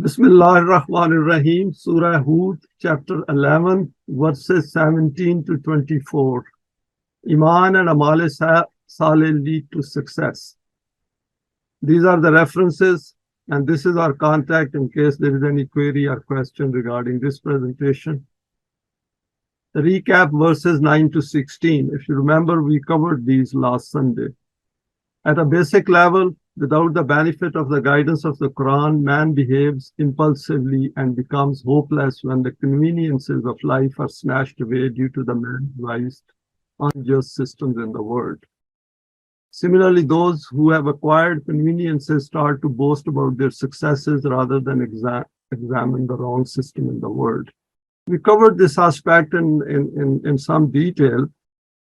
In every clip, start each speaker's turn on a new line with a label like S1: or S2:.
S1: Bismillah ar-Rahman ar-Rahim, Surah Hud, chapter 11, verses 17 to 24. Eimaan and Amal Saleh lead to success. These are the references, and this is our contact in case there is any query or question regarding this presentation. The recap verses 9 to 16. If you remember, we covered these last Sunday. At a basic level, without the benefit of the guidance of the Quran, man behaves impulsively and becomes hopeless when the conveniences of life are snatched away due to the man-devised unjust systems in the world. Similarly, those who have acquired conveniences start to boast about their successes rather than examine the wrong system in the world. We covered this aspect in some detail,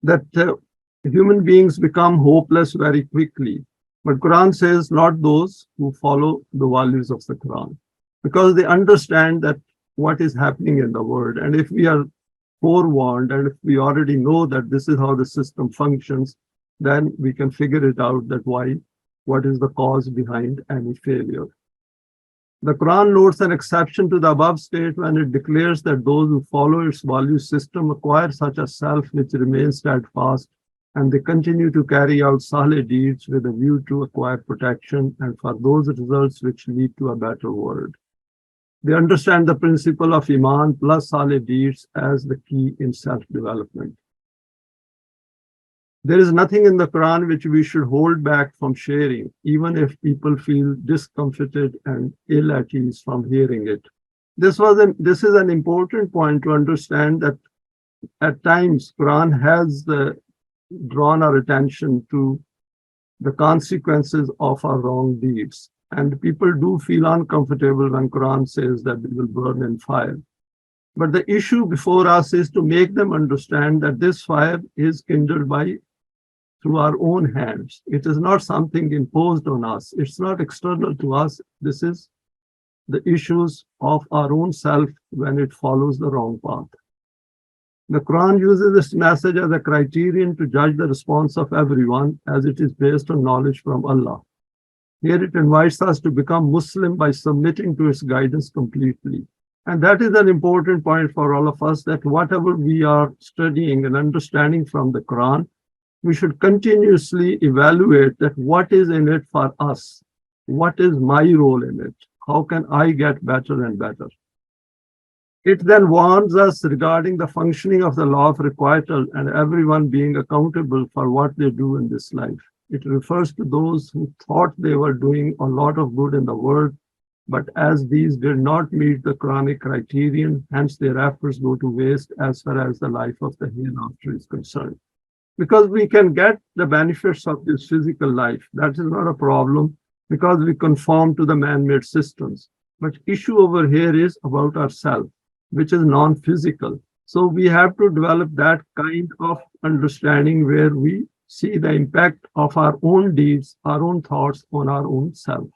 S1: that human beings become hopeless very quickly. But Quran says not those who follow the values of the Quran, because they understand that what is happening in the world. And if we are forewarned and if we already know that this is how the system functions, then we can figure it out that what is the cause behind any failure. The Quran notes an exception to the above state when it declares that those who follow its value system acquire such a self which remains steadfast, and they continue to carry out Saleh deeds with a view to acquire protection and for those results which lead to a better world. They understand the principle of Eimaan plus Saleh deeds as the key in self-development. There is nothing in the Quran which we should hold back from sharing, even if people feel discomfited and ill at ease from hearing it. This is an important point to understand, that at times Quran has drawn our attention to the consequences of our wrong deeds. And people do feel uncomfortable when Quran says that they will burn in fire. But the issue before us is to make them understand that this fire is kindled through our own hands. It is not something imposed on us. It's not external to us. This is the issues of our own self when it follows the wrong path. The Quran uses this message as a criterion to judge the response of everyone, as it is based on knowledge from Allah. Here it invites us to become Muslim by submitting to its guidance completely. And that is an important point for all of us, that whatever we are studying and understanding from the Quran, we should continuously evaluate that what is in it for us? What is my role in it? How can I get better and better? It then warns us regarding the functioning of the law of requital and everyone being accountable for what they do in this life. It refers to those who thought they were doing a lot of good in the world, but as these did not meet the Quranic criterion, hence their efforts go to waste as far as the life of the hereafter is concerned. Because we can get the benefits of this physical life, that is not a problem, because we conform to the man-made systems. But issue over here is about ourselves, which is non-physical. So we have to develop that kind of understanding where we see the impact of our own deeds, our own thoughts on our own self.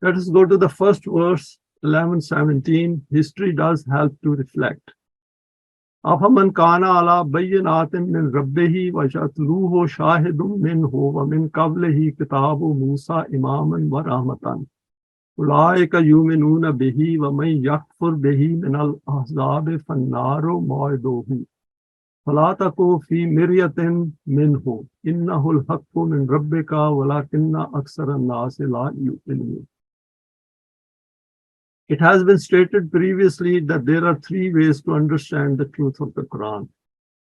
S1: Let us go to the first verse, 11:17. History does help to reflect. أَفَمَنْ كَانَ عَلَى بَيِّنَاتٍ مِّن رَبِّهِ وَيَتْلُوهُ شَاهِدٌ مِّنْهُ وَمِنْ قَبْلِهِ كِتَابُ مُوسَى إِمَامًا وَرَحْمَةً أُولَٰئِكَ يُؤْمِنُونَ بِهِ وَمَن يَكْفُرْ بِهِ مِنَ الْأَحْزَابِ فَالنَّارُ مَوْعِدُهُ فَلَا تَكُ فِي مِرْيَةٍ مِّنْهُ إِنَّهُ الْحَقُّ مِن رَبِّكَ وَلَكِنَّ أَكْثَرَ النَّاسِ لَا يُؤْمِنُونَ. It has been stated previously that there are three ways to understand the truth of the Quran: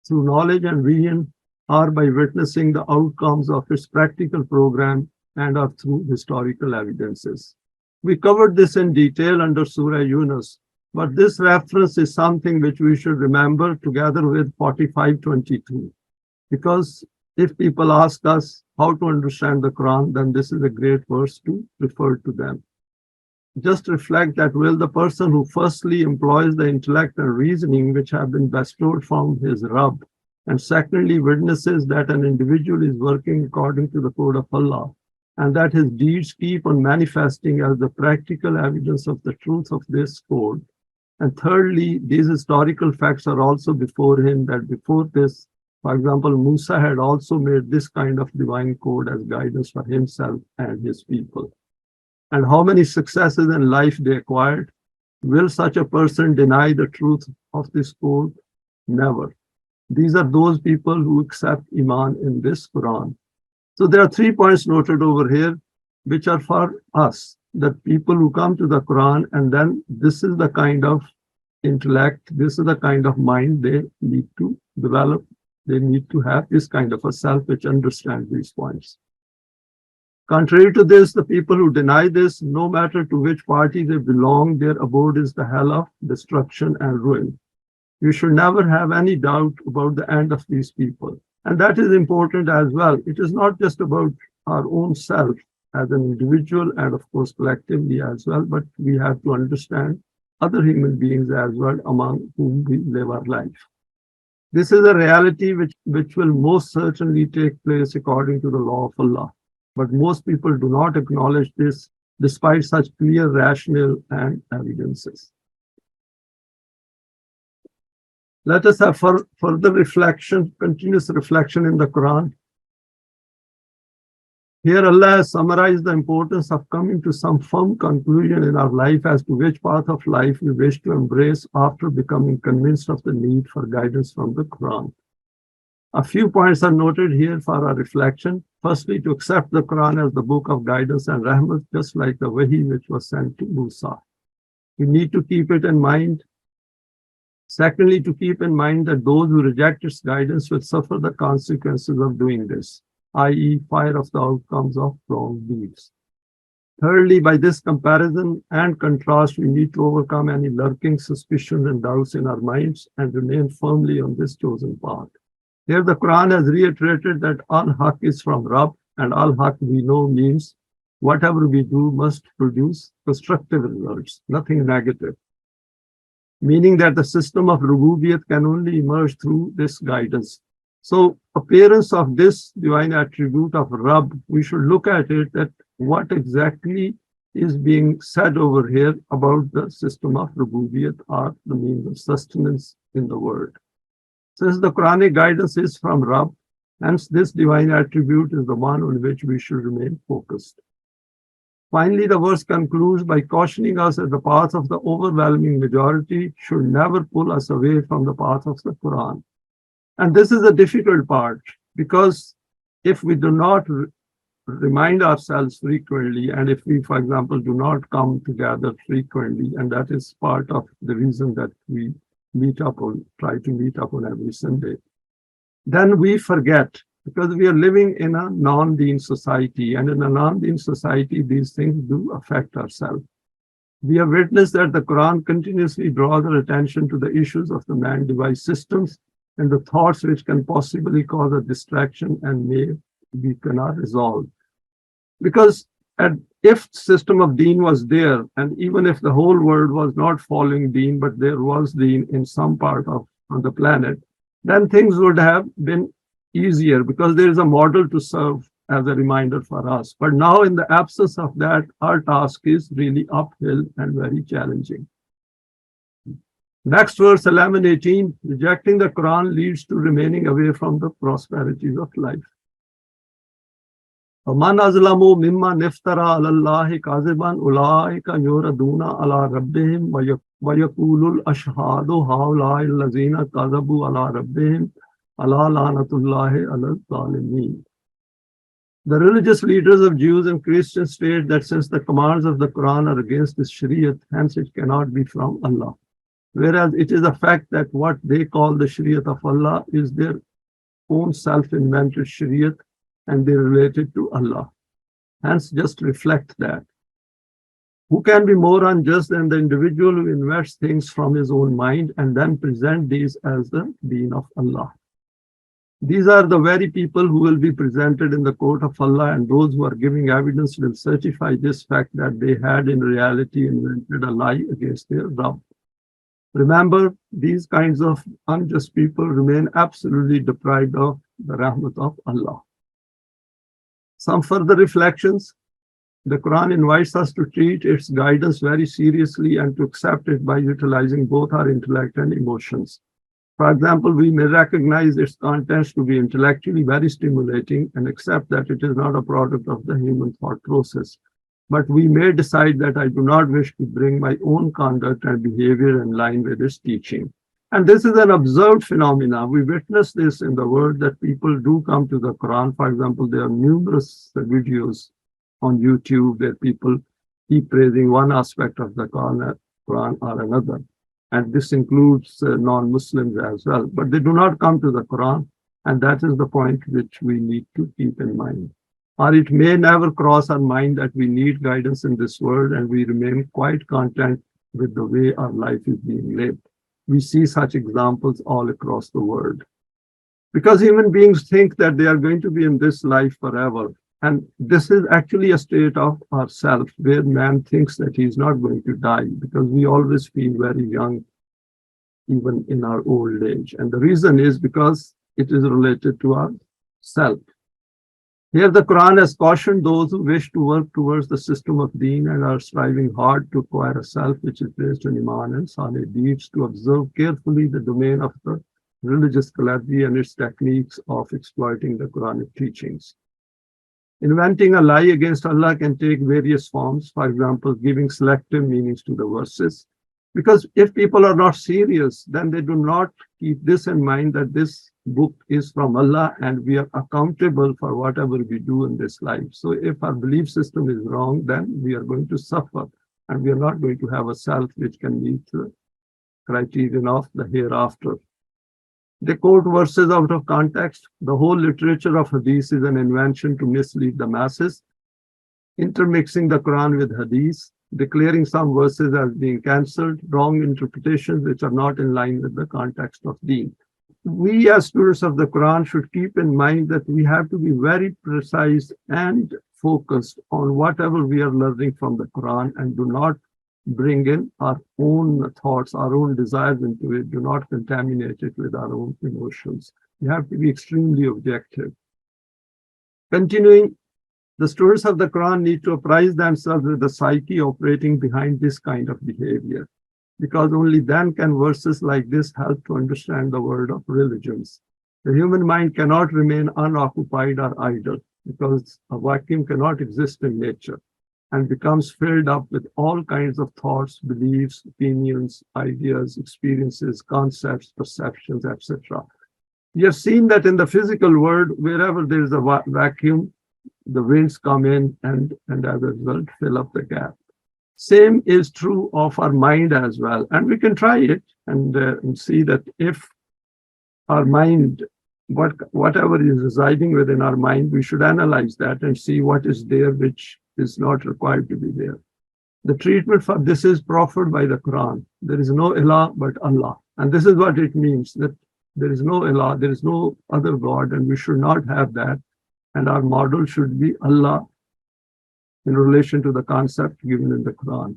S1: through knowledge and vision, or by witnessing the outcomes of its practical program, and or through historical evidences. We covered this in detail under Surah Yunus, but this reference is something which we should remember together with 45:22. Because if people ask us how to understand the Quran, then this is a great verse to refer to them. Just reflect that will the person who firstly employs the intellect and reasoning which have been bestowed from his Rabb, and secondly witnesses that an individual is working according to the code of Allah, and that his deeds keep on manifesting as the practical evidence of the truth of this code, and thirdly, these historical facts are also before him, that before this, for example, Musa had also made this kind of divine code as guidance for himself and his people. and how many successes in life they acquired. Will such a person deny the truth of this code? Never. These are those people who accept Eimaan in this Quran. So there are 3 points noted over here, which are for us, that people who come to the Quran, and then this is the kind of intellect, this is the kind of mind they need to develop. They need to have this kind of a self which understands these points. Contrary to this, the people who deny this, no matter to which party they belong, their abode is the hell of destruction and ruin. You should never have any doubt about the end of these people. And that is important as well. It is not just about our own self as an individual and of course collectively as well, but we have to understand other human beings as well among whom we live our life. This is a reality which will most certainly take place according to the law of Allah. But most people do not acknowledge this despite such clear rationale and evidences. Let us have further reflection, continuous reflection in the Quran. Here Allah has summarized the importance of coming to some firm conclusion in our life as to which path of life we wish to embrace after becoming convinced of the need for guidance from the Quran. A few points are noted here for our reflection. Firstly, to accept the Quran as the book of guidance and rahmat, just like the wahi which was sent to Musa. We need to keep it in mind. Secondly, to keep in mind that those who reject its guidance will suffer the consequences of doing this, i.e., fire of the outcomes of wrong deeds. Thirdly, by this comparison and contrast, we need to overcome any lurking suspicions and doubts in our minds and remain firmly on this chosen path. Here the Quran has reiterated that al-haq is from Rabb, and al-haq we know means whatever we do must produce constructive results, nothing negative. Meaning that the system of rububiyyat can only emerge through this guidance. So appearance of this divine attribute of Rabb, we should look at it that what exactly is being said over here about the system of rububiyyat or the means of sustenance in the world. Since the Quranic guidance is from Rabb, hence this divine attribute is the one on which we should remain focused. Finally, the verse concludes by cautioning us that the path of the overwhelming majority should never pull us away from the path of the Quran. And this is a difficult part, because if we do not remind ourselves frequently, and if we, for example, do not come together frequently, and that is part of the reason that we try to meet up on every Sunday, then we forget, because we are living in a non-deen society, and in a non-deen society, these things do affect ourselves. We have witnessed that the Quran continuously draws our attention to the issues of the man-device systems and the thoughts which can possibly cause a distraction and may we cannot resolve. Because if system of deen was there, and even if the whole world was not following deen, but there was deen in some part of the planet, then things would have been easier because there is a model to serve as a reminder for us. But now in the absence of that, our task is really uphill and very challenging. Next verse 11 and 18, rejecting the Quran leads to remaining away from the prosperities of life. وَمَنْ أَظْلَمُ مِمَّنْ افْتَرَى عَلَى اللَّهِ كَاذِبًا أُولَٰئِكَ يُعْرَضُونَ عَلَى رَبِّهِمْ وَيَقُولُ الْأَشْهَادُ هَؤُلَاءِ الَّذِينَ كَذَبُوا عَلَى رَبِّهِمْ أَلَا لَعْنَةُ اللَّهِ عَلَى الظَّالِمِينَ. The religious leaders of Jews and Christians state that since the commands of the Quran are against this Shariat, hence it cannot be from Allah. Whereas it is a fact that what they call the Shariat of Allah is their own self-invented Shariat, and they relate it to Allah. Hence, just reflect that. Who can be more unjust than the individual who invents things from his own mind and then present these as the deen of Allah? These are the very people who will be presented in the court of Allah, and those who are giving evidence will certify this fact that they had in reality invented a lie against their Rabb. Remember, these kinds of unjust people remain absolutely deprived of the rahmat of Allah. Some further reflections. The Quran invites us to treat its guidance very seriously and to accept it by utilizing both our intellect and emotions. For example, we may recognize its contents to be intellectually very stimulating and accept that it is not a product of the human thought process. But we may decide that I do not wish to bring my own conduct and behavior in line with its teaching. And this is an observed phenomenon. We witness this in the world that people do come to the Quran. For example, there are numerous videos on YouTube where people keep praising one aspect of the Quran or another. And this includes non-Muslims as well. But they do not come to the Quran. And that is the point which we need to keep in mind. Or it may never cross our mind that we need guidance in this world and we remain quite content with the way our life is being lived. We see such examples all across the world. Because human beings think that they are going to be in this life forever. And this is actually a state of ourself where man thinks that he's not going to die because we always feel very young, even in our old age. And the reason is because it is related to our self. Here the Quran has cautioned those who wish to work towards the system of deen and are striving hard to acquire a self which is based on Eimaan and Saleh deeds to observe carefully the domain of the religious clergy and its techniques of exploiting the Quranic teachings. Inventing a lie against Allah can take various forms, for example, giving selective meanings to the verses. Because if people are not serious, then they do not keep this in mind that this book is from Allah and we are accountable for whatever we do in this life. So if our belief system is wrong, then we are going to suffer and we are not going to have a self which can meet the criterion of the hereafter. They quote verses out of context. The whole literature of hadith is an invention to mislead the masses, intermixing the Quran with hadith, declaring some verses as being cancelled, wrong interpretations which are not in line with the context of deen. We as students of the Quran should keep in mind that we have to be very precise and focused on whatever we are learning from the Quran and do not bring in our own thoughts, our own desires into it. Do not contaminate it with our own emotions. We have to be extremely objective. Continuing, the students of the Quran need to apprise themselves with the psyche operating behind this kind of behavior, because only then can verses like this help to understand the world of religions. The human mind cannot remain unoccupied or idle, because a vacuum cannot exist in nature and becomes filled up with all kinds of thoughts, beliefs, opinions, ideas, experiences, concepts, perceptions, etc. We have seen that in the physical world, wherever there is a vacuum, the winds come in and as a result fill up the gap. Same is true of our mind as well. And we can try it and see that if our mind, whatever is residing within our mind, we should analyze that and see what is there which is not required to be there. The treatment for this is proffered by the Quran. There is no ilah but Allah. And this is what it means, that there is no ilah, there is no other God, and we should not have that. And our model should be Allah in relation to the concept given in the Quran.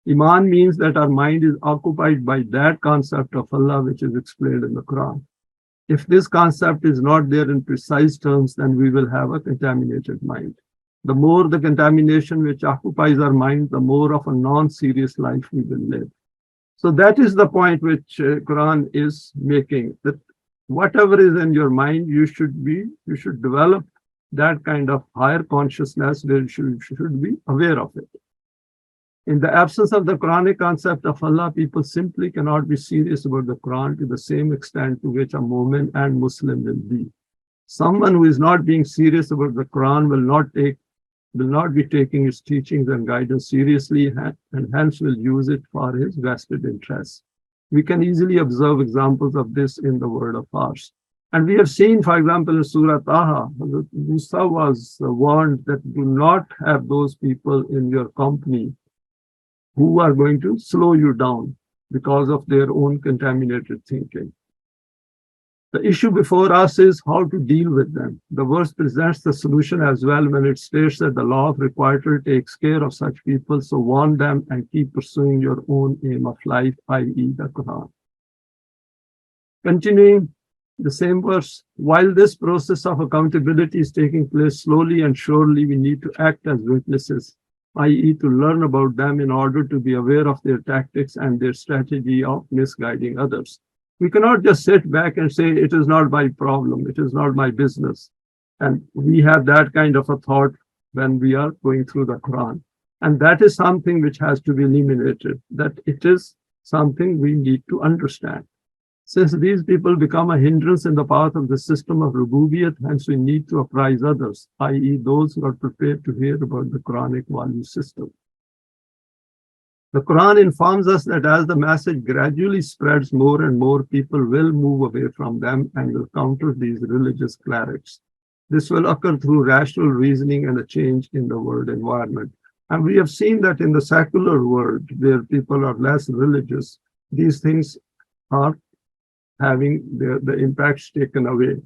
S1: Eimaan means that our mind is occupied by that concept of Allah which is explained in the Quran. If this concept is not there in precise terms, then we will have a contaminated mind. The more the contamination which occupies our mind, the more of a non-serious life we will live. So that is the point which Quran is making, that whatever is in your mind, you should develop that kind of higher consciousness where you should be aware of it. In the absence of the Quranic concept of Allah, people simply cannot be serious about the Quran to the same extent to which a Mu'min and Muslim will be. Someone who is not being serious about the Quran will not be taking its teachings and guidance seriously and hence will use it for his vested interests. We can easily observe examples of this in the world of ours. And we have seen, for example, in Surah Taha, Musa was warned that do not have those people in your company who are going to slow you down because of their own contaminated thinking. The issue before us is how to deal with them. The verse presents the solution as well when it states that the law of requital takes care of such people, so warn them and keep pursuing your own aim of life, i.e. the Quran. Continuing the same verse, while this process of accountability is taking place slowly and surely, we need to act as witnesses, i.e. to learn about them in order to be aware of their tactics and their strategy of misguiding others. We cannot just sit back and say, it is not my problem, it is not my business. And we have that kind of a thought when we are going through the Quran. And that is something which has to be eliminated, that it is something we need to understand. Since these people become a hindrance in the path of the system of Rububiyat, hence we need to apprise others, i.e. those who are prepared to hear about the Quranic value system. The Quran informs us that as the message gradually spreads, more and more people will move away from them and will counter these religious clerics. This will occur through rational reasoning and a change in the world environment. And we have seen that in the secular world, where people are less religious, these things are having the impacts taken away.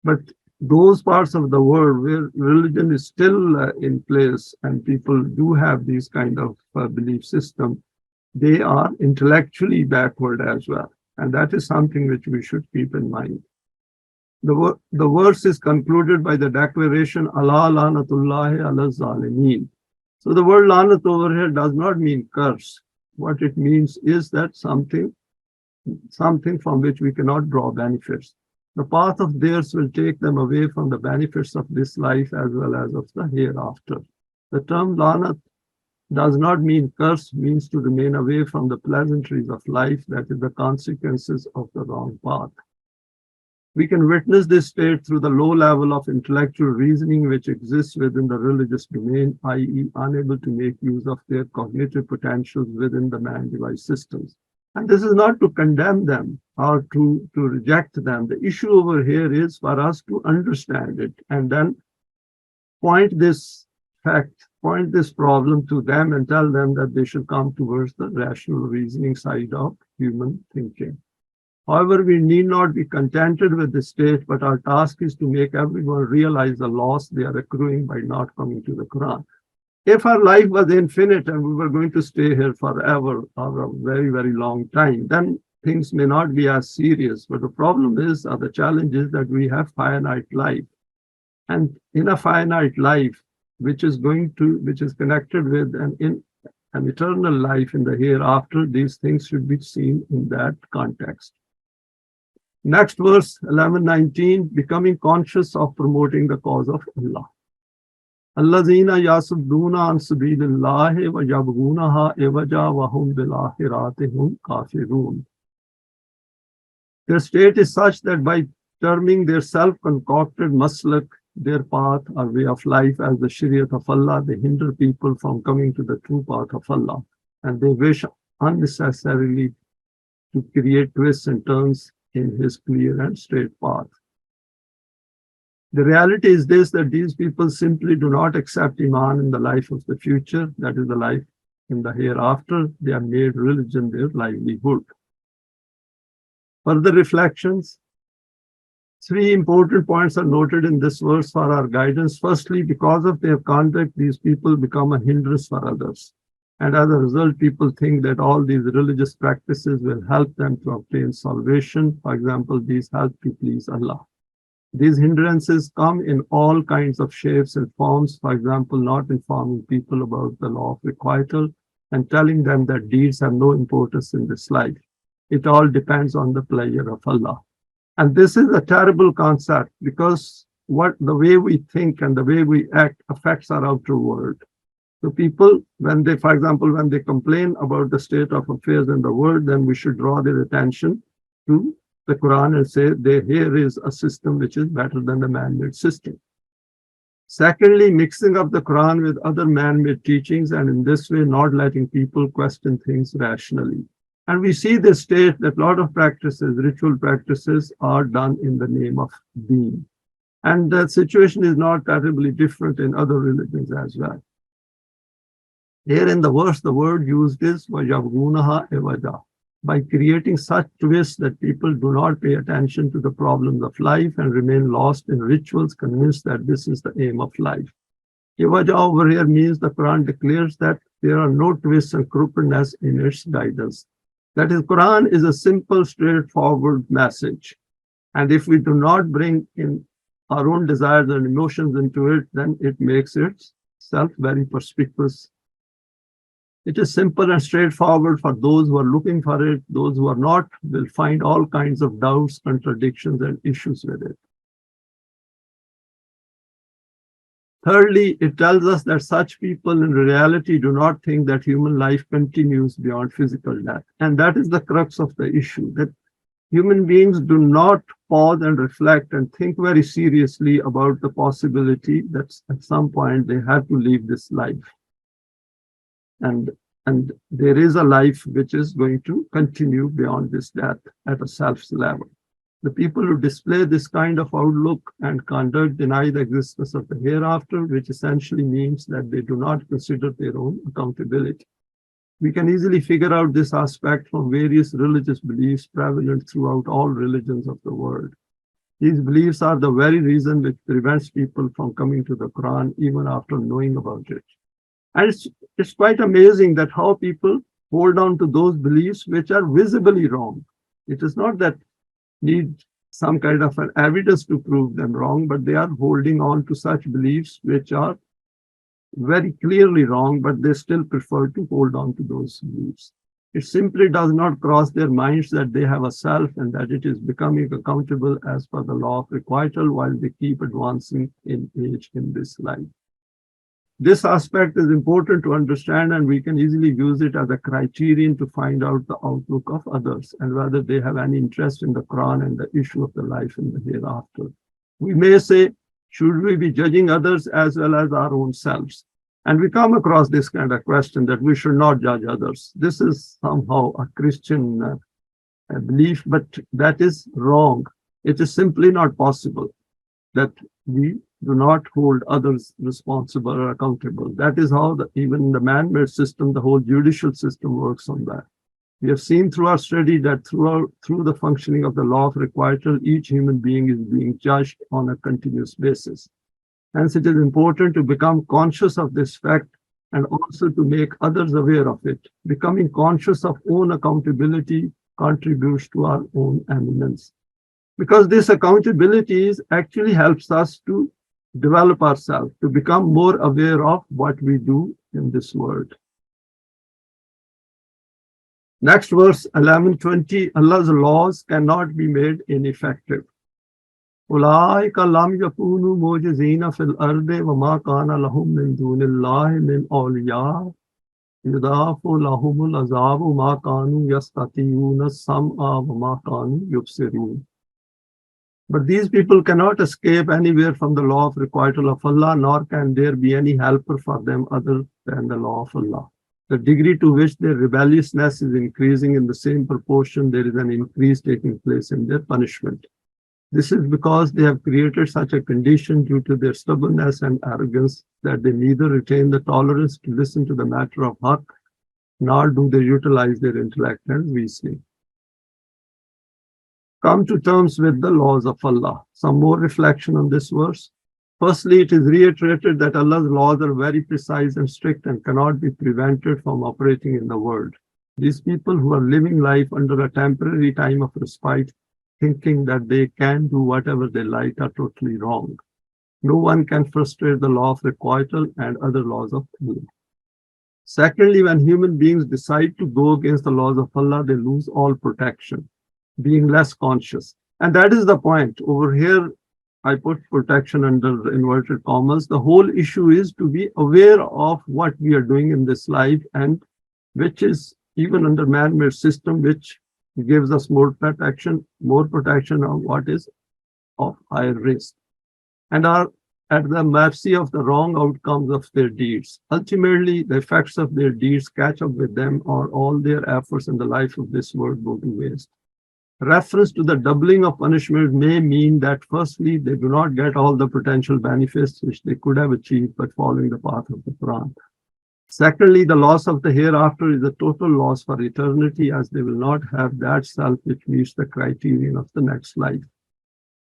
S1: But those parts of the world where religion is still in place and people do have these kind of belief system, they are intellectually backward as well. And that is something which we should keep in mind. The verse is concluded by the declaration, Allah lanatullahi ala zalimeen. So the word lanat over here does not mean curse. What it means is that something from which we cannot draw benefits. The path of theirs will take them away from the benefits of this life as well as of the hereafter. The term lanat does not mean curse, means to remain away from the pleasantries of life, that is the consequences of the wrong path. We can witness this state through the low level of intellectual reasoning which exists within the religious domain, i.e. unable to make use of their cognitive potentials within the man-device systems. And this is not to condemn them or to reject them. The issue over here is for us to understand it and then point this problem to them and tell them that they should come towards the rational reasoning side of human thinking. However, we need not be contented with this state, but our task is to make everyone realize the loss they are accruing by not coming to the Quran. If our life was infinite and we were going to stay here forever or a very, very long time, then things may not be as serious. But the problem is, or the challenge is that we have finite life. And in a finite life, which is connected with an eternal life in the hereafter, these things should be seen in that context. Next verse, 11:19, becoming conscious of promoting the cause of Allah. Allazina yasudduna an sabilillahi wa yabghunaha iwaja wa hum bil akhirati hum kafirun. Their state is such that by terming their self-concocted maslak, their path or way of life as the Shariat of Allah, they hinder people from coming to the true path of Allah. And they wish unnecessarily to create twists and turns in his clear and straight path. The reality is this, that these people simply do not accept Eimaan in the life of the future, that is the life in the hereafter. They have made religion their livelihood. Further reflections. 3 important points are noted in this verse for our guidance. Firstly, because of their conduct, these people become a hindrance for others. And as a result, people think that all these religious practices will help them to obtain salvation. For example, these help to please Allah. These hindrances come in all kinds of shapes and forms. For example, not informing people about the law of requital and telling them that deeds have no importance in this life. It all depends on the pleasure of Allah. And this is a terrible concept because the way we think and the way we act affects our outer world. So people, for example, when they complain about the state of affairs in the world, then we should draw their attention to the Quran and say, here is a system which is better than the man-made system. Secondly, mixing up the Quran with other man-made teachings and in this way not letting people question things rationally. And we see this state that a lot of practices, ritual practices, are done in the name of deen. And the situation is not terribly different in other religions as well. Here in the verse, the word used is وَيَبْغُونَهَا إِوَجًا, by creating such twists that people do not pay attention to the problems of life and remain lost in rituals, convinced that this is the aim of life. Iwaja over here means the Quran declares that there are no twists and crookedness in its guidance. That is, Quran is a simple, straightforward message. And if we do not bring in our own desires and emotions into it, then it makes itself very perspicuous. It is simple and straightforward for those who are looking for it. Those who are not will find all kinds of doubts, contradictions, and issues with it. Thirdly, it tells us that such people in reality do not think that human life continues beyond physical death. And that is the crux of the issue, that human beings do not pause and reflect and think very seriously about the possibility that at some point they have to leave this life. And, and there is a life which is going to continue beyond this death at a self level. The people who display this kind of outlook and conduct deny the existence of the hereafter, which essentially means that they do not consider their own accountability. We can easily figure out this aspect from various religious beliefs prevalent throughout all religions of the world. These beliefs are the very reason which prevents people from coming to the Quran even after knowing about it. And it's quite amazing that how people hold on to those beliefs which are visibly wrong. It is not that need some kind of an evidence to prove them wrong, but they are holding on to such beliefs which are very clearly wrong, but they still prefer to hold on to those beliefs. It simply does not cross their minds that they have a self and that it is becoming accountable as per the law of requital while they keep advancing in age in this life. This aspect is important to understand, and we can easily use it as a criterion to find out the outlook of others and whether they have any interest in the Quran and the issue of the life in the hereafter. We may say, should we be judging others as well as our own selves? And we come across this kind of question that we should not judge others. This is somehow a Christian belief, but that is wrong. It is simply not possible that we do not hold others responsible or accountable. That is how even the man-made system, the whole judicial system works on that. We have seen through our study that through the functioning of the law of requital, each human being is being judged on a continuous basis. Hence, it is important to become conscious of this fact and also to make others aware of it. Becoming conscious of own accountability contributes to our own eminence. Because this accountability actually helps us to develop ourselves, to become more aware of what we do in this world. Next verse 11:20, Allah's laws cannot be made ineffective. أولئك لم يكونوا معجزين في الأرض وما كان لهم من دون الله من أولياء يضاعف لهم العذاب ما كانوا يستطيعون السمع وما كانوا يبصرون. But these people cannot escape anywhere from the law of requital of Allah, nor can there be any helper for them other than the law of Allah. The degree to which their rebelliousness is increasing in the same proportion, there is an increase taking place in their punishment. This is because they have created such a condition due to their stubbornness and arrogance that they neither retain the tolerance to listen to the matter of haqq, nor do they utilize their intellect and reasoning. Come to terms with the laws of Allah. Some more reflection on this verse. Firstly, it is reiterated that Allah's laws are very precise and strict and cannot be prevented from operating in the world. These people who are living life under a temporary time of respite, thinking that they can do whatever they like, are totally wrong. No one can frustrate the law of requital and other laws of Allah. Secondly, when human beings decide to go against the laws of Allah, they lose all protection, being less conscious. And that is the point. Over here, I put protection under inverted commas. The whole issue is to be aware of what we are doing in this life, and which is even under man-made system, which gives us more protection of what is of higher risk, and are at the mercy of the wrong outcomes of their deeds. Ultimately, the effects of their deeds catch up with them, or all their efforts in the life of this world go to waste. Reference to the doubling of punishment may mean that firstly, they do not get all the potential benefits which they could have achieved by following the path of the Quran. Secondly, the loss of the hereafter is a total loss for eternity, as they will not have that self which meets the criterion of the next life.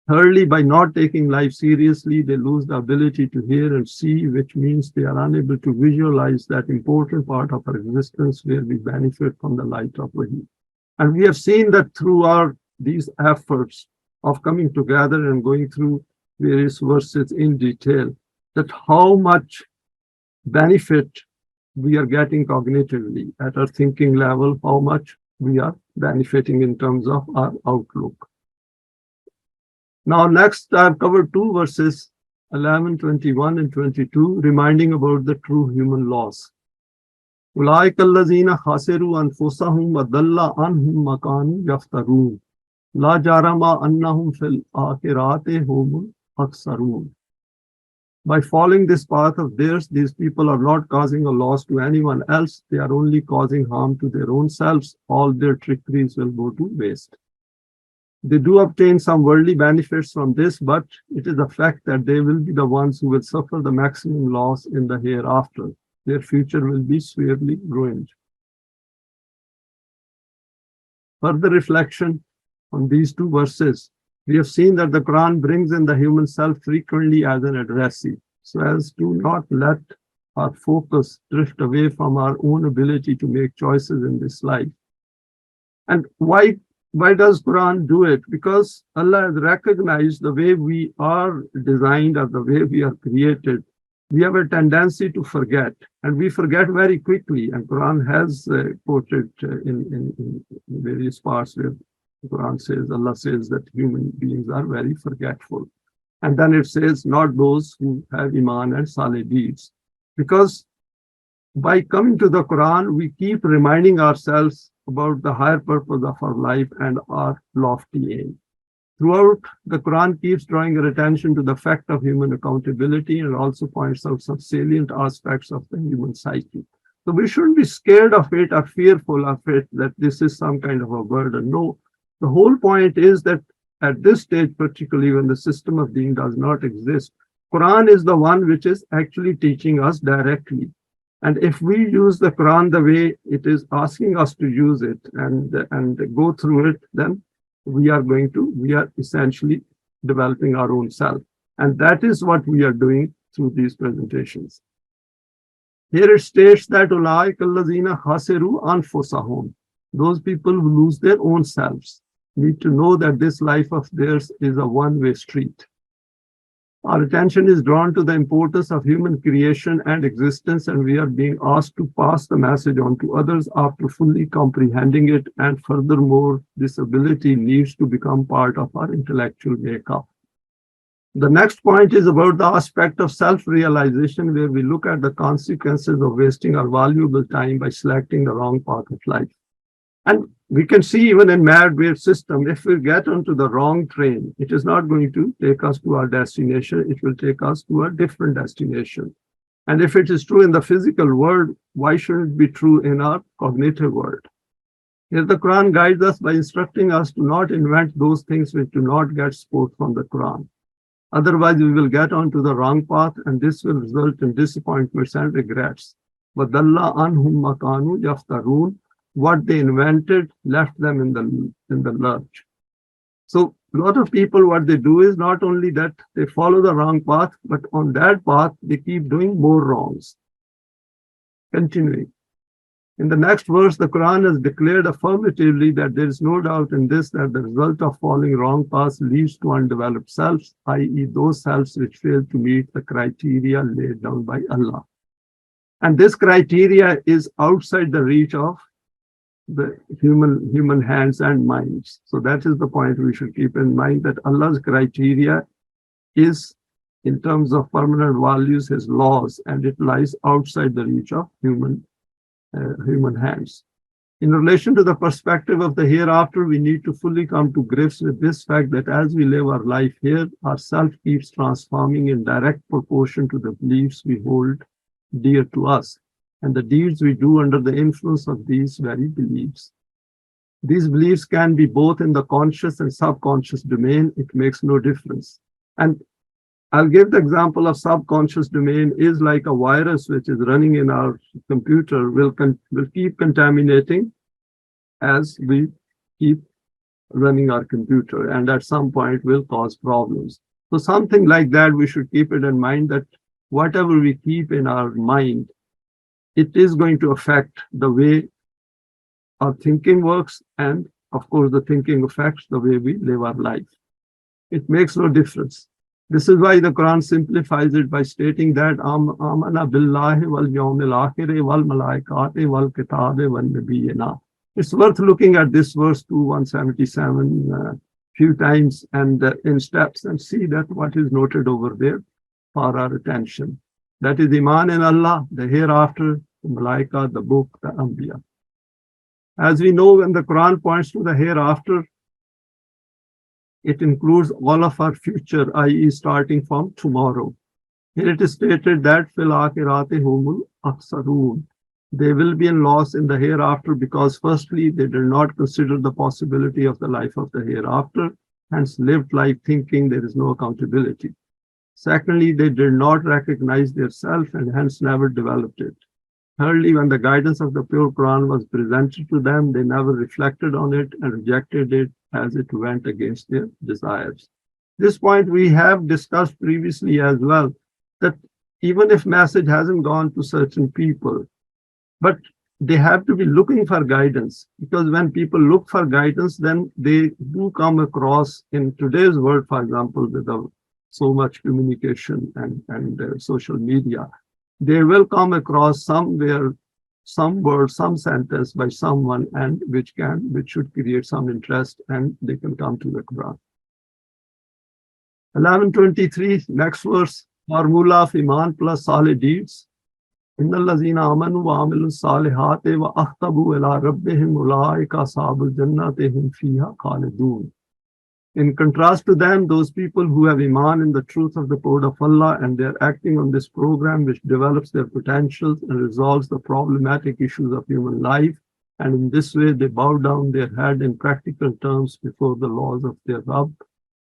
S1: Thirdly, by not taking life seriously, they lose the ability to hear and see, which means they are unable to visualize that important part of our existence where we benefit from the light of Wahi. And we have seen that through these efforts of coming together and going through various verses in detail, that how much benefit we are getting cognitively at our thinking level, how much we are benefiting in terms of our outlook. Now, next, I've covered two verses 11, 21, and 22, reminding about the true human laws. أولئك الذين خسروا أنفسهم وضل عنهم ما كانوا يفترون لا جرم أنهم في الآخرات هم الأخسرون. By following this path of theirs, these people are not causing a loss to anyone else. They are only causing harm to their own selves. All their trickeries will go to waste. They do obtain some worldly benefits from this, but it is a fact that they will be the ones who will suffer the maximum loss in the hereafter. Their future will be severely ruined. Further reflection on these two verses. We have seen that the Quran brings in the human self frequently as an addressee, so as to not let our focus drift away from our own ability to make choices in this life. And why does Quran do it? Because Allah has recognized the way we are designed or the way we are created. We have a tendency to forget, and we forget very quickly. And Quran has quoted in various parts where the Quran says, Allah says that human beings are very forgetful. And then it says, not those who have Eimaan and Saleh deeds. Because by coming to the Quran, we keep reminding ourselves about the higher purpose of our life and our lofty aim. Throughout, the Quran keeps drawing our attention to the fact of human accountability and also points out some salient aspects of the human psyche. So we shouldn't be scared of it or fearful of it, that this is some kind of a burden. No, the whole point is that at this stage, particularly when the system of deen does not exist, Quran is the one which is actually teaching us directly. And if we use the Quran the way it is asking us to use it and go through it, then we are essentially developing our own self. And that is what we are doing through these presentations. Here it states that أُولَٰئِكَ الَّذِينَ خَسِرُوا أَنفُسَهُمْ, those people who lose their own selves need to know that this life of theirs is a one-way street. Our attention is drawn to the importance of human creation and existence, and we are being asked to pass the message on to others after fully comprehending it. And furthermore, this ability needs to become part of our intellectual makeup. The next point is about the aspect of self-realization, where we look at the consequences of wasting our valuable time by selecting the wrong path of life. And we can see even in mad-wave system, if we get onto the wrong train, it is not going to take us to our destination. It will take us to a different destination. And if it is true in the physical world, why shouldn't it be true in our cognitive world? Here the Quran guides us by instructing us to not invent those things which do not get support from the Quran. Otherwise, we will get onto the wrong path, and this will result in disappointments and regrets. وَضَلَّ عَنْهُمْ مَا كَانُوا يَفْتَرُونَ, what they invented left them in the lurch. So a lot of people, what they do is not only that they follow the wrong path, but on that path, they keep doing more wrongs. Continuing. In the next verse, the Quran has declared affirmatively that there is no doubt in this, that the result of following wrong paths leads to undeveloped selves, i.e. those selves which fail to meet the criteria laid down by Allah. And this criteria is outside the reach of the human hands and minds. So that is the point we should keep in mind, that Allah's criteria is, in terms of permanent values, his laws, and it lies outside the reach of human hands. In relation to the perspective of the hereafter, we need to fully come to grips with this fact that as we live our life here, our self keeps transforming in direct proportion to the beliefs we hold dear to us, and the deeds we do under the influence of these very beliefs. These beliefs can be both in the conscious and subconscious domain. It makes no difference. And I'll give the example of subconscious domain is like a virus which is running in our computer, will keep contaminating as we keep running our computer, and at some point will cause problems. So something like that, we should keep it in mind, that whatever we keep in our mind, it is going to affect the way our thinking works, and of course the thinking affects the way we live our life. It makes no difference. This is why the Quran simplifies it by stating that amana billahi wal yawmil akhir wal malaikati wal kitabi wal nabiyina. It's worth looking at this verse 177 few times and in steps, and see that what is noted over there. for our attention. That is Iman in Allah, the hereafter, the Malaika, the book, the Anbiya. As we know, when the Quran points to the hereafter, it includes all of our future, i.e., starting from tomorrow. Here it is stated that fil akhirati humul aksarun. They will be in loss in the hereafter because, firstly, they did not consider the possibility of the life of the hereafter, hence lived life thinking there is no accountability. Secondly, they did not recognize their self and hence never developed it. Thirdly, when the guidance of the pure Quran was presented to them, they never reflected on it and rejected it as it went against their desires. This point we have discussed previously as well, that even if message hasn't gone to certain people, but they have to be looking for guidance, because when people look for guidance, then they do come across in today's world, for example, with so much communication and social media, they will come across somewhere some word, some sentence by someone, and which should create some interest, and they can come to the Quran. 1123, next verse, formula of Iman plus Saleh deeds. إن الذين آمنوا وعملوا الصالحات وأخبتوا إلى ربهم أولئك أصحاب الجنة هم فيها خالدون. In contrast to them, those people who have Iman in the truth of the word of Allah and they're acting on this program which develops their potentials and resolves the problematic issues of human life, and in this way they bow down their head in practical terms before the laws of their Rabb.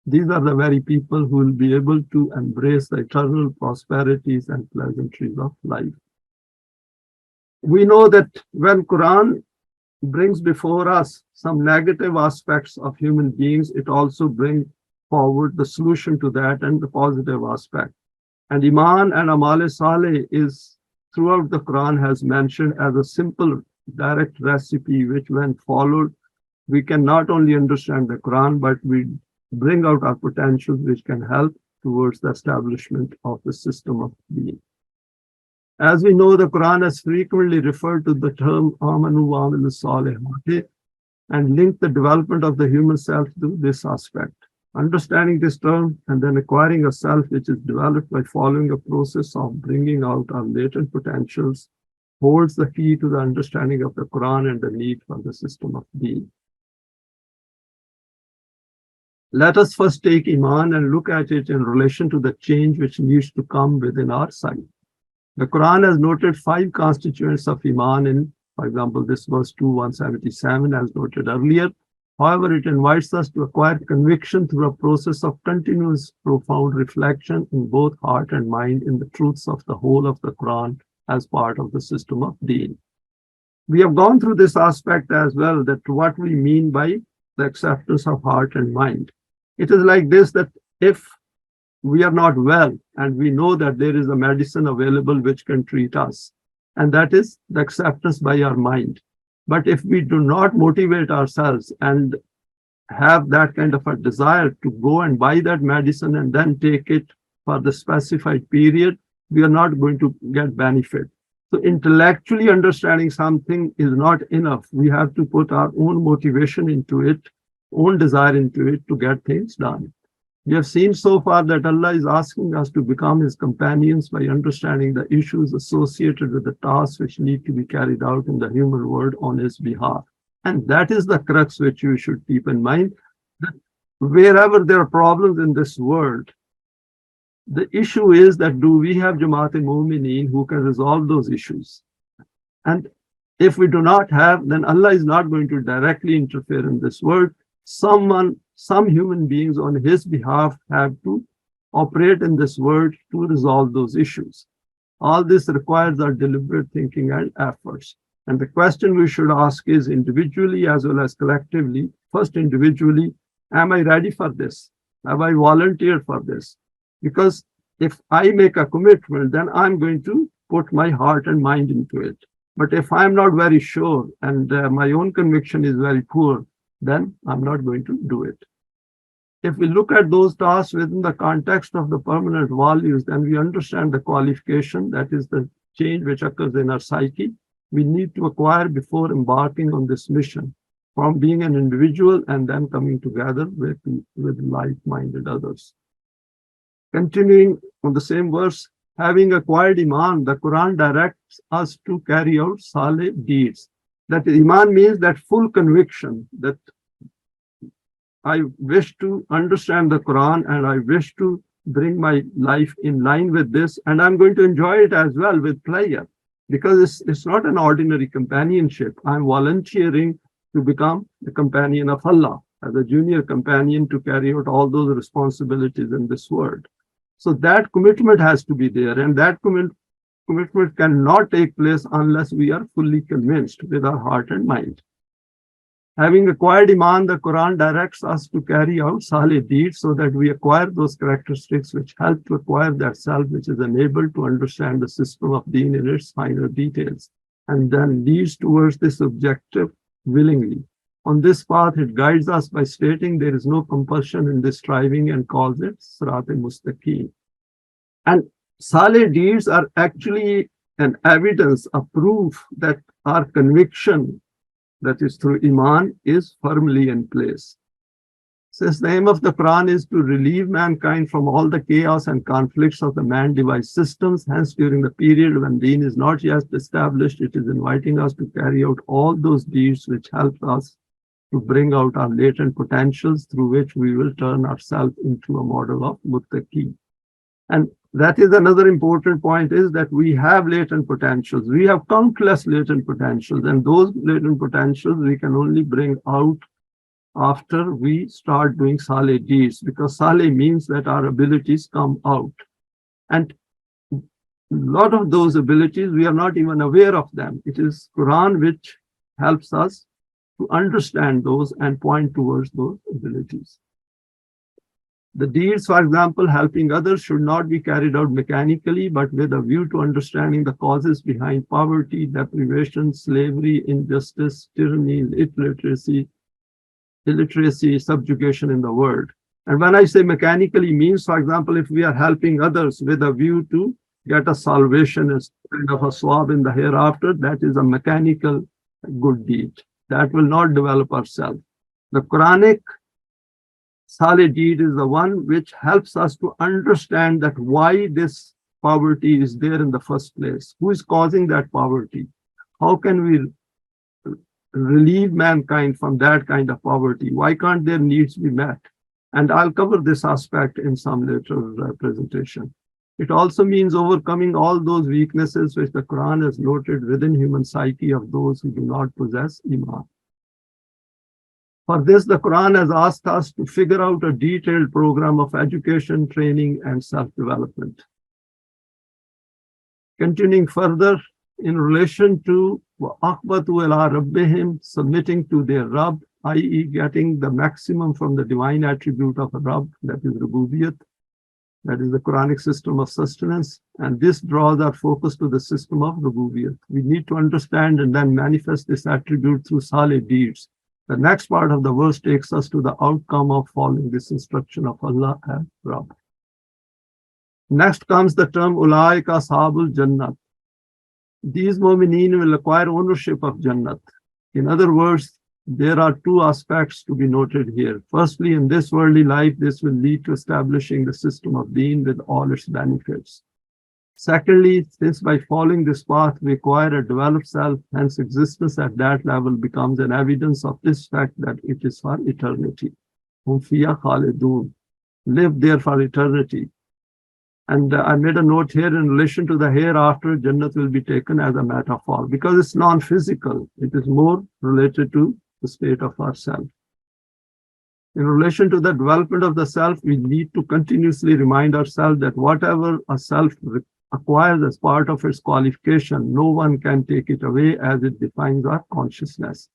S1: These are the very people who will be able to embrace the eternal prosperities and pleasantries of life. We know that when Quran brings before us some negative aspects of human beings, it also brings forward the solution to that and the positive aspect. And Iman and Amal Saleh is throughout the Quran has mentioned as a simple direct recipe which when followed, we can not only understand the Quran, but we bring out our potentials which can help towards the establishment of the system of being. As we know, the Quran has frequently referred to the term Amanu wa amilu salihati and linked the development of the human self to this aspect. Understanding this term and then acquiring a self which is developed by following a process of bringing out our latent potentials holds the key to the understanding of the Quran and the need for the system of being. Let us first take Iman and look at it in relation to the change which needs to come within our sight. The Quran has noted 5 constituents of Iman in, for example, this verse 2:177 as noted earlier. However, it invites us to acquire conviction through a process of continuous profound reflection in both heart and mind in the truths of the whole of the Quran as part of the system of Deen. We have gone through this aspect as well, that what we mean by the acceptance of heart and mind. It is like this, that if we are not well and we know that there is a medicine available which can treat us, and that is the acceptance by our mind. But if we do not motivate ourselves and have that kind of a desire to go and buy that medicine and then take it for the specified period, we are not going to get benefit. So intellectually understanding something is not enough. We have to put our own motivation into it, own desire into it to get things done. We have seen so far that Allah is asking us to become His companions by understanding the issues associated with the tasks which need to be carried out in the human world on His behalf. And that is the crux which you should keep in mind, that wherever there are problems in this world, the issue is that do we have Jamaat-e-Mu'mineen who can resolve those issues? And if we do not have, then Allah is not going to directly interfere in this world. Some human beings on His behalf have to operate in this world to resolve those issues. All this requires our deliberate thinking and efforts. And the question we should ask is individually as well as collectively. First, individually, am I ready for this? Have I volunteered for this? Because if I make a commitment, then I'm going to put my heart and mind into it. But if I'm not very sure and my own conviction is very poor, then I'm not going to do it. If we look at those tasks within the context of the permanent values, then we understand the qualification, that is the change which occurs in our psyche, we need to acquire before embarking on this mission, from being an individual and then coming together with like-minded others. Continuing on the same verse, having acquired Iman, the Quran directs us to carry out Saleh deeds. That Iman means that full conviction that I wish to understand the Quran and I wish to bring my life in line with this, and I'm going to enjoy it as well with pleasure, because it's not an ordinary companionship. I'm volunteering to become the companion of Allah, as a junior companion to carry out all those responsibilities in this world. So that commitment has to be there, and that commitment cannot take place unless we are fully convinced with our heart and mind. Having acquired Iman, the Quran directs us to carry out Saleh deeds so that we acquire those characteristics which help to acquire that self which is enabled to understand the system of Deen in its finer details, and then leads towards this objective willingly. On this path, it guides us by stating there is no compulsion in this striving and calls it Sirat-e-Mustaqim. And Saleh deeds are actually an evidence, a proof that our conviction, that is through Iman, is firmly in place. Since the aim of the Quran is to relieve mankind from all the chaos and conflicts of the man-devised systems, hence during the period when Deen is not yet established, it is inviting us to carry out all those deeds which help us to bring out our latent potentials through which we will turn ourselves into a model of Muttaqi. And that is another important point, is that we have latent potentials. We have countless latent potentials, and those latent potentials we can only bring out after we start doing Saleh deeds, because Saleh means that our abilities come out. And a lot of those abilities, we are not even aware of them. It is Quran which helps us to understand those and point towards those abilities. The deeds, for example, helping others, should not be carried out mechanically, but with a view to understanding the causes behind poverty, deprivation, slavery, injustice, tyranny, illiteracy, subjugation in the world. And when I say mechanically, means, for example, if we are helping others with a view to get a salvation as kind of a swab in the hereafter, that is a mechanical good deed. That will not develop ourselves. The Quranic Saleh deed is the one which helps us to understand that why this poverty is there in the first place. Who is causing that poverty? How can we relieve mankind from that kind of poverty? Why can't their needs be met? And I'll cover this aspect in some later presentation. It also means overcoming all those weaknesses which the Quran has noted within human psyche of those who do not possess Iman. For this, the Quran has asked us to figure out a detailed program of education, training, and self-development. Continuing further, in relation to وَأَخْبَتُوا إِلَىٰ رَبِّهِمْ, submitting to their Rabb, i.e. getting the maximum from the divine attribute of a Rabb, that is Rububiyyat, that is the Quranic system of sustenance, and this draws our focus to the system of Rububiyyat. We need to understand and then manifest this attribute through Saleh deeds. The next part of the verse takes us to the outcome of following this instruction of Allah and Rabb. Next comes the term Ulaika Ashabul Jannat. These mu'mineen will acquire ownership of Jannat. In other words, there are two aspects to be noted here. Firstly, in this worldly life, this will lead to establishing the system of Deen with all its benefits. Secondly, since by following this path we acquire a developed self, hence existence at that level becomes an evidence of this fact that it is for eternity. Hum fiha khalidun, live there for eternity. And I made a note here in relation to the hereafter, Jannat will be taken as a metaphor because it's non-physical. It is more related to the state of ourself. In relation to the development of the self, we need to continuously remind ourselves that whatever a self acquires as part of its qualification, no one can take it away as it defines our consciousness.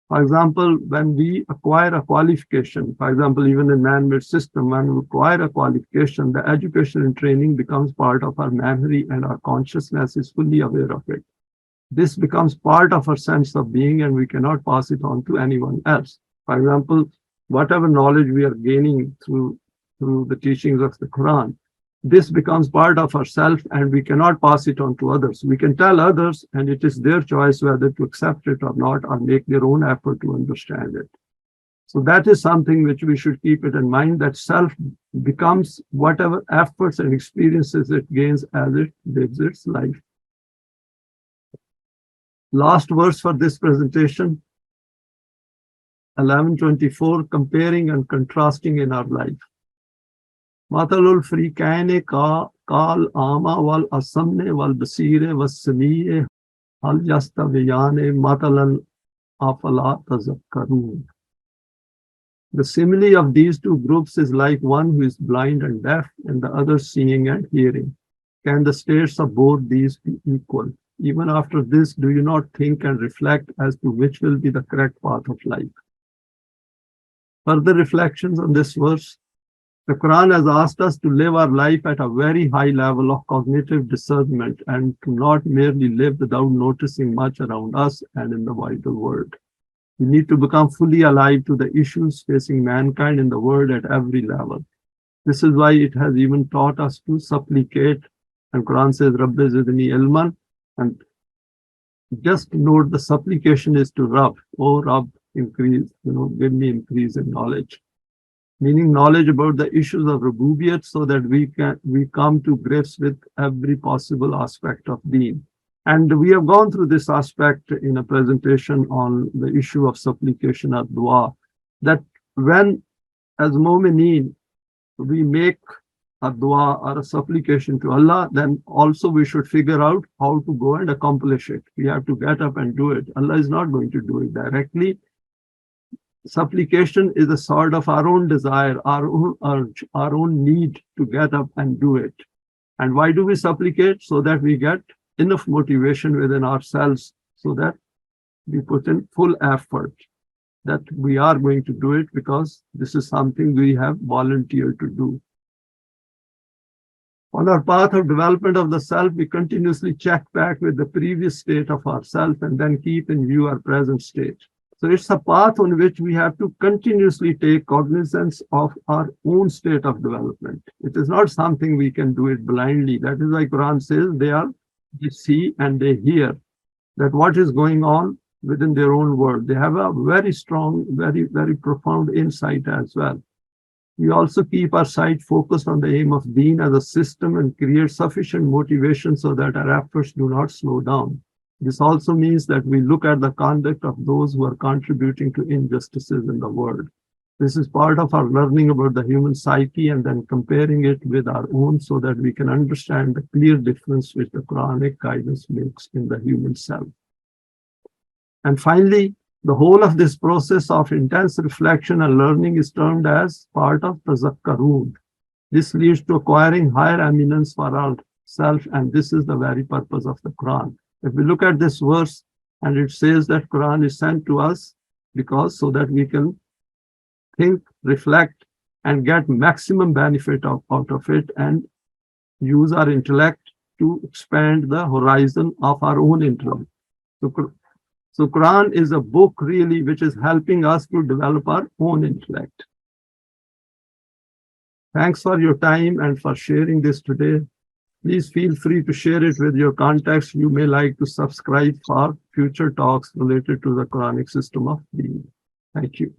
S1: For example, when we acquire a qualification, for example, even in man-made system, when we acquire a qualification, the education and training becomes part of our memory and our consciousness is fully aware of it. This becomes part of our sense of being and we cannot pass it on to anyone else. For example, whatever knowledge we are gaining through the teachings of the Quran, this becomes part of ourself and we cannot pass it on to others. We can tell others and it is their choice whether to accept it or not or make their own effort to understand it. So that is something which we should keep it in mind, that self becomes whatever efforts and experiences it gains as it lives its life. Last verse for this presentation, 1124, comparing and contrasting in our life. Matalul frikaine kal ama wal asamne wal basire was samiye hal yastaviyane matalan afala tazakkarun. The simile of these two groups is like one who is blind and deaf and the other seeing and hearing. Can the states of both these be equal? Even after this, do you not think and reflect as to which will be the correct path of life? Further reflections on this verse. The Quran has asked us to live our life at a very high level of cognitive discernment and to not merely live without noticing much around us and in the wider world. We need to become fully alive to the issues facing mankind in the world at every level. This is why it has even taught us to supplicate. And Quran says, Rabbi zidni ilman. And just note the supplication is to Rabb. Oh Rabb, increase, give me increase in knowledge. Meaning knowledge about the issues of Rububiyyat so that we come to grips with every possible aspect of Deen. And we have gone through this aspect in a presentation on the issue of supplication or dua, that when as mu'mineen we make a dua or a supplication to Allah, then also we should figure out how to go and accomplish it. We have to get up and do it. Allah is not going to do it directly. Supplication is a sort of our own desire, our own urge, our own need to get up and do it. And why do we supplicate? So that we get enough motivation within ourselves so that we put in full effort that we are going to do it because this is something we have volunteered to do. On our path of development of the self, we continuously check back with the previous state of ourself and then keep in view our present state. So it's a path on which we have to continuously take cognizance of our own state of development. It is not something we can do it blindly. That is why Quran says they see and they hear that what is going on within their own world. They have a very strong, very, very profound insight as well. We also keep our sight focused on the aim of Deen as a system and create sufficient motivation so that our efforts do not slow down. This also means that we look at the conduct of those who are contributing to injustices in the world. This is part of our learning about the human psyche and then comparing it with our own so that we can understand the clear difference which the Quranic guidance makes in the human self. And finally, the whole of this process of intense reflection and learning is termed as part of tazakkarun. This leads to acquiring higher eminence for ourselves, and this is the very purpose of the Quran. If we look at this verse, and it says that Quran is sent to us because so that we can think, reflect, and get maximum benefit out of it and use our intellect to expand the horizon of our own intellect. So Quran is a book really which is helping us to develop our own intellect. Thanks for your time and for sharing this today. Please feel free to share it with your contacts. You may like to subscribe for future talks related to the Quranic system of Deen. Thank you.